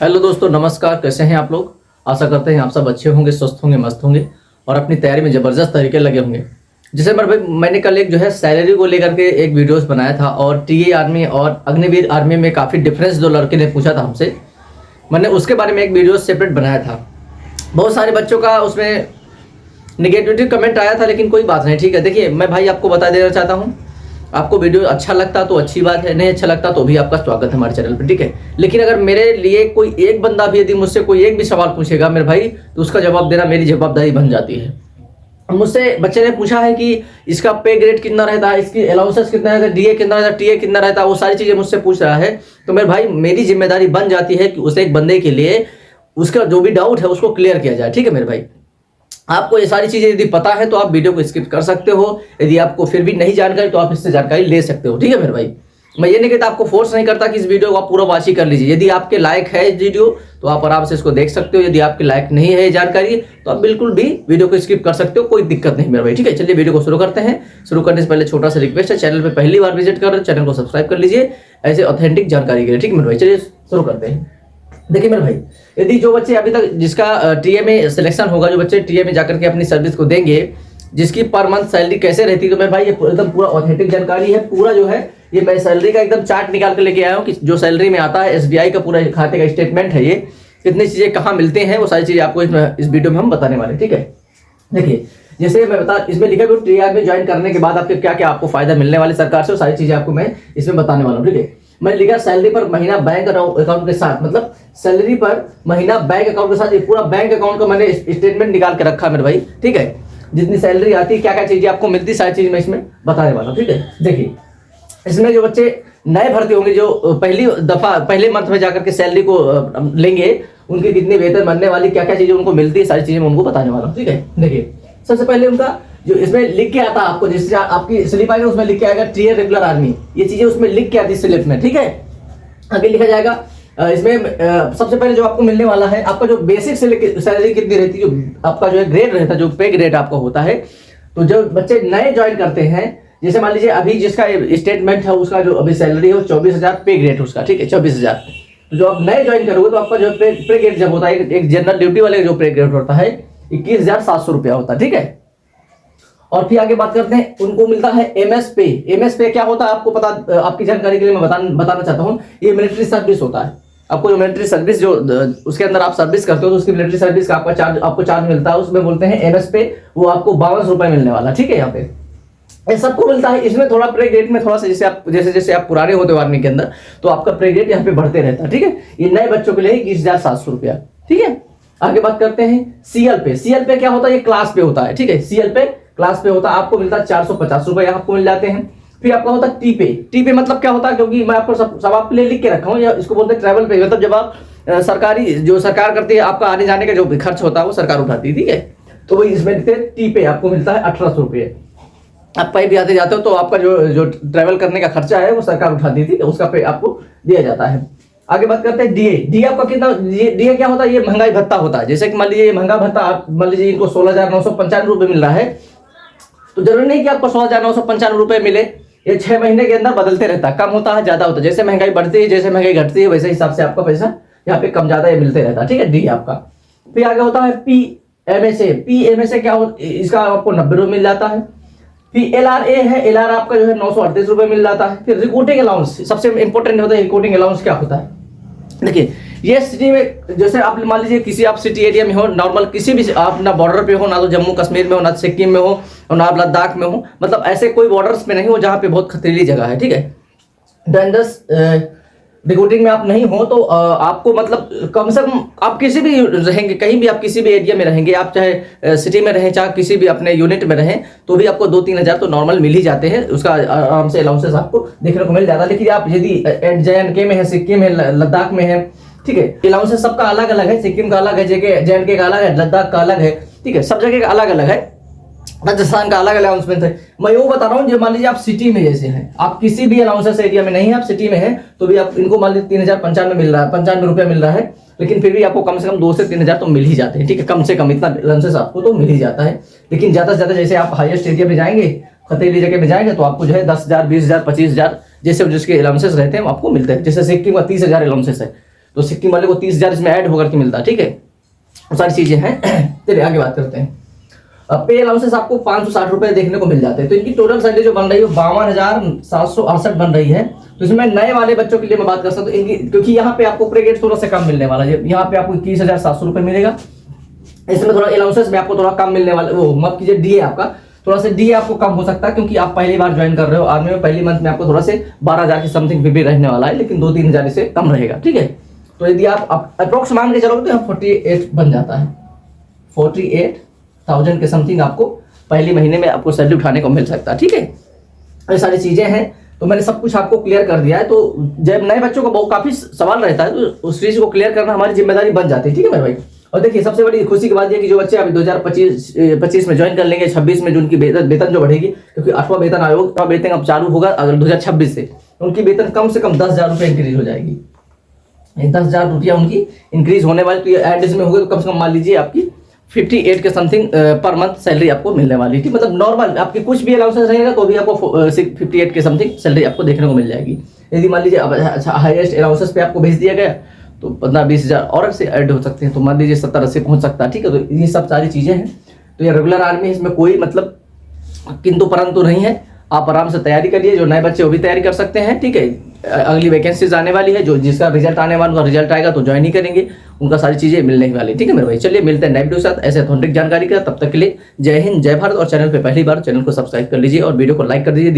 Hello दोस्तों, नमस्कार। कैसे हैं आप लोग? आशा करते हैं आप सब अच्छे होंगे, स्वस्थ होंगे, मस्त होंगे और अपनी तैयारी में ज़बरदस्त तरीके लगे होंगे। जैसे मैंने कल एक जो है सैलरी को लेकर के एक वीडियोस बनाया था और टीए आर्मी और अग्निवीर आर्मी में काफ़ी डिफरेंस जो लड़के ने पूछा था हमसे, मैंने उसके बारे में एक वीडियो सेपरेट बनाया था। बहुत सारे बच्चों का उसमें निगेटिव कमेंट आया था, लेकिन कोई बात नहीं, ठीक है। देखिए, मैं भाई आपको बता देना चाहता हूँ, आपको वीडियो अच्छा लगता तो अच्छी बात है, नहीं अच्छा लगता तो भी आपका स्वागत है हमारे चैनल पर, ठीक है। लेकिन अगर मेरे लिए कोई एक बंदा भी यदि मुझसे कोई एक भी सवाल पूछेगा मेरे भाई, तो उसका जवाब देना मेरी जवाबदारी बन जाती है। मुझसे बच्चे ने पूछा है कि इसका पे ग्रेड कितना रहता है, इसकी अलाउंसेस कितना रहता है, डीए कितना रहता है, टीए कितना रहता है, वो सारी चीज़ें मुझसे पूछ रहा है। तो मेरे भाई, मेरी जिम्मेदारी बन जाती है कि उस एक बंदे के लिए उसका जो भी डाउट है उसको क्लियर किया जाए, ठीक है मेरे भाई। आपको ये सारी चीज़ें यदि पता है तो आप वीडियो को स्किप कर सकते हो। यदि आपको फिर भी नहीं जानकारी तो आप इससे जानकारी ले सकते हो, ठीक है मेरे भाई। मैं ये नहीं कहता, आपको फोर्स नहीं करता कि इस वीडियो को आप पूरा वॉच ही कर लीजिए। यदि आपके लायक है इस वीडियो तो आप आराम से इसको देख सकते हो। यदि आपके लायक नहीं है ये जानकारी तो आप बिल्कुल भी वीडियो को स्किप कर सकते हो, कोई दिक्कत नहीं मेरे भाई, ठीक है। चलिए वीडियो को शुरू करते हैं। शुरू करने से पहले छोटा सा रिक्वेस्ट है, चैनल पर पहली बार विजिट कर रहे हैं चैनल को सब्सक्राइब कर लीजिए ऐसे ऑथेंटिक जानकारी के लिए, ठीक है मेरे भाई। चलिए शुरू करते हैं। देखिए मेरे भाई, यदि जो बच्चे अभी तक जिसका टीए में सिलेक्शन होगा, जो बच्चे टीए में जाकर के अपनी सर्विस को देंगे, जिसकी पर मंथ सैलरी कैसे रहती है, तो मेरे भाई ये एकदम पूरा ऑथेंटिक जानकारी है। पूरा जो है ये मैं सैलरी का एकदम चार्ट निकाल कर लेके आया हूँ कि जो सैलरी में आता है एसबीआई का पूरा खाते का स्टेटमेंट है, ये कितनी चीजें कहाँ मिलते हैं, वो सारी चीजें आपको इस वीडियो में हम बताने वाले, ठीक है। देखिए, जैसे मैं बता, इसमें लिखा है टीआर में ज्वाइन करने के बाद आपके क्या क्या आपको फायदा मिलने वाले सरकार से, वो सारी चीजें आपको मैं इसमें बताने वाला हूँ, ठीक है। मैं लिखा सैलरी पर महीना बैंक अकाउंट के साथ, मतलब सैलरी पर महीना बैंक अकाउंट के साथ, ये पूरा बैंक अकाउंट का मैंने स्टेटमेंट निकाल के रखा मेरे भाई, ठीक है। जितनी सैलरी आती है, क्या क्या चीजें आपको मिलती है, सारी चीज मैं इसमें बताने वाला हूँ, ठीक है। देखिए, इसमें जो बच्चे नए भर्ती होंगे, जो पहली दफा पहले मंथ में जाकर के सैलरी को लेंगे, उनकी कितनी वेतन बनने वाली, क्या क्या चीजें उनको मिलती है, सारी चीजें मैं उनको बताने वाला हूँ, ठीक है। देखिए, सबसे पहले उनका जो इसमें लिख के आता है आपको, जिससे आपकी स्लिप आएगा उसमें लिख के आएगा टीए रेगुलर आर्मी, ये चीजें उसमें लिख के आती है स्लिप में, ठीक है। आगे लिखा जाएगा इसमें सबसे पहले जो आपको मिलने वाला है, आपका जो बेसिक सैलरी कितनी रहती है, जो आपका जो है ग्रेड रहता है, जो पे ग्रेड आपका होता है। तो जो बच्चे नए ज्वाइन करते हैं, जैसे मान लीजिए अभी जिसका स्टेटमेंट है उसका जो अभी सैलरी है 24,000 पे ग्रेड उसका, ठीक है, 24,000। तो जो आप नए ज्वाइन करोगे तो आपका जो पे ग्रेड जब होता है, एक जनरल ड्यूटी वाले जो पे ग्रेड होता है 21,700 रुपया होता है, ठीक है। और फिर आगे बात करते हैं, उनको मिलता है एमएस पे। एमएस पे क्या होता है आपको पता, आपकी जानकारी के लिए मैं बताना चाहता हूँ, ये मिलिट्री सर्विस होता है। आपको जो मिलिट्री सर्विस जो उसके अंदर आप सर्विस करते हो, तो उसकी मिलिट्री सर्विस का आपको चार्ज मिलता है, उसमें बोलते हैं एमएस पे, वो आपको 52 रुपए मिलने वाला, ठीक है। यहाँ पे ये सबको मिलता है। इसमें थोड़ा प्रे ग्रेड में थोड़ा सा जैसे आप पुराने होते हो आर्मी के अंदर, तो आपका प्रे ग्रेड यहाँ पे बढ़ते रहता है, ठीक है। ये नए बच्चों के लिए 21,700 रुपया, ठीक है। आगे बात करते हैं सीएल पे। सीएल पे क्या होता है, ये क्लास पे होता है, ठीक है। सीएल पे क्लास पे होता है, आपको मिलता है 450 रुपए आपको मिल जाते हैं। फिर आपका होता है टी पे। टी पे मतलब क्या होता है, क्योंकि मैं आपको सब आपके लिए लिख के रखा हूँ, या इसको बोलते हैं ट्रैवल पे। मतलब जब आप सरकारी जो सरकार करती है, आपका आने जाने का जो खर्च होता है वो सरकार उठाती है, ठीक है। तो वही इसमें लिखते हैं टी पे, आपको मिलता है 1800 रुपये। आप कहीं भी आते जाते हो तो आपका जो ट्रैवल करने का खर्चा है वो सरकार उठाती थी, उसका पे आपको दिया जाता है। आगे बात करते हैं डीए। डीए आपका कितना, डीए क्या होता है, ये महंगाई भत्ता होता है। जैसे कि मान लीजिए ये महंगा भत्ता, मान लीजिए इनको 16,995 रुपये मिल रहा है, तो जरूरी नहीं कि आपको 16,995 रुपये मिले, ये 6 महीने के अंदर बदलते रहता है, कम होता है ज्यादा होता है। जैसे महंगाई बढ़ती है, जैसे महंगाई घटती है, वैसे हिसाब से आपका पैसा यहाँ पे कम ज्यादा ये मिलते रहता है, ठीक है, डी आपका। फिर आगे होता है पीएमएसए। पीएमएसए क्या होता है, इसका आपको 90 रुपये मिल जाता है। फिर एलआरए है, एलआर आपका जो है 938 रुपये मिल जाता है। फिर रिक्रूटिंग अलाउंस सबसे इंपॉर्टेंट होता है। रिक्रूटिंग अलाउंस क्या होता है, देखिए, ये सिटी में, जैसे आप मान लीजिए किसी आप सिटी एरिया में हो, नॉर्मल किसी भी, आप ना बॉर्डर पे हो, ना तो जम्मू कश्मीर में हो, ना सिक्किम में हो, और ना आप लद्दाख में हो, मतलब ऐसे कोई बॉर्डर्स पे नहीं हो जहाँ पे बहुत खतरीली जगह है, ठीक है। डेंजरस रिक्रूटिंग में आप नहीं हो तो आपको मतलब कम से कम आप किसी भी रहेंगे, कहीं भी आप किसी भी एरिया में रहेंगे, आप चाहे सिटी में रहें, चाहे किसी भी अपने यूनिट में रहें, तो भी आपको 2-3 हज़ार तो नॉर्मल मिल ही जाते हैं। उसका आराम से अलाउंसेस आपको देखने को मिल जाता है। लेकिन आप यदि JNK में है, सिक्किम है, लद्दाख में है, ठीक है, अलाउंसेस सबका अलग अलग है। सिक्किम का अलग है, JNK का अलग है, लद्दाख का अलग है, ठीक है, सब जगह का अलग अलग है। राजस्थान का अलग अलाउंसमेंट है। मैं वो बता रहा हूँ, जो मान लीजिए आप सिटी में जैसे हैं, आप किसी भी अलाउंसेस एरिया में नहीं है, आप सिटी में हैं, तो भी आप इनको मान लीजिए 3,095 मिल रहा है, 95 रुपया मिल रहा है, लेकिन फिर भी आपको कम से कम 2 से 3 हज़ार तो मिल ही जाते हैं, ठीक है, कम से कम इतना अलाउंसेस आपको तो मिल ही जाता है। लेकिन ज्यादा से ज्यादा जैसे आप हाईएस्ट एरिया में जाएंगे, खतरीली जगह में जाएंगे, तो आपको जो है 10,000, 20,000, 25,000 जैसे जिसके अलाउंसेस रहते हैं आपको मिलते हैं। जैसे सिक्किम का 30,000 अलाउंसेस है, तो सिक्किम वाले को 30,000 इसमें ऐड होकर के मिलता है, ठीक है। वो सारी चीजें हैं। चलिए आगे बात करते हैं। पे अलाउंसेस आपको 560 रुपए देखने को मिल जाते हैं। तो इनकी टोटल सैलरी जो बन रही है 52,768 बन रही है। तो इसमें नए वाले बच्चों के लिए मैं बात कर सकता हूँ इनकी, क्योंकि यहाँ पे आपको प्रेगेट थोड़ा सा कम मिलने वाला है। यहाँ पे आपको 21,700 रुपए मिलेगा। इसमें थोड़ा अलाउंसेस में आपको थोड़ा कम मिलने वाला, वो माफ कीजिए डीए आपका थोड़ा सा डीए आपको कम हो सकता है, क्योंकि आप पहली बार ज्वाइन कर रहे हो आर्मी में। पहली मंथ में आपको थोड़ा से 12,000 की समथिंग भी रहने वाला है, लेकिन 2-3 हज़ार से कम रहेगा, ठीक है। तो यदि आप अप्रोक्स मान के चलोगे तो यहाँ 48 बन जाता है। 48,000 के समथिंग आपको पहले महीने में आपको सैलरी उठाने को मिल सकता है, ठीक है। ये सारी चीजें हैं, तो मैंने सब कुछ आपको क्लियर कर दिया है। तो जब नए बच्चों को बहुत काफी सवाल रहता है, तो उस चीज को क्लियर करना हमारी जिम्मेदारी बन जाती है, ठीक है मेरे भाई। और देखिए सबसे बड़ी खुशी की बात यह कि जो बच्चे अभी 2025 में ज्वाइन कर लेंगे, 26 में जो उनकी वेतन जो बढ़ेगी, क्योंकि 8वां वेतन आयोग का वेतन अब चालू होगा अगर 2026 से, उनकी वेतन कम से कम 10,000 रुपये इंक्रीज हो जाएगी। 10,000 रुपया उनकी इंक्रीज होने वाली। तो ये एड में होगा तो कम से कम मान लीजिए आपकी 58 के समथिंग पर मंथ सैलरी आपको मिलने वाली थी। मतलब नॉर्मल आपके कुछ भी अलाउंसेस रहेगा तो भी आपको 58 के समथिंग सैलरी आपको देखने को मिल जाएगी। यदि मान लीजिए अच्छा हाईएस्ट अलाउंसेस पे आपको भेज दिया गया तो 15-20 हज़ार और से ऐड हो सकते हैं, तो मान लीजिए 70-80 पहुंच सकता है, ठीक है। तो ये सब सारी चीजें हैं। तो ये रेगुलर आर्मी, इसमें कोई मतलब किंतु परंतु नहीं है। आप आराम से तैयारी करिए। जो नए बच्चे वो भी तैयारी कर सकते हैं, ठीक है। अगली वैकेंसीज आने वाली है, जो जिसका रिजल्ट आने वाला उनका रिजल्ट आएगा तो ज्वाइन ही करेंगे, उनका सारी चीजें मिलने ही वाली, ठीक है मेरे भाई। चलिए मिलते हैं नए वीडियो के साथ ऐसे ऑथेंटिक जानकारी का। तब तक के लिए जय हिंद, जय भारत। और चैनल पे पहली बार चैनल को सब्सक्राइब कर लीजिए और वीडियो को लाइक कर दीजिए।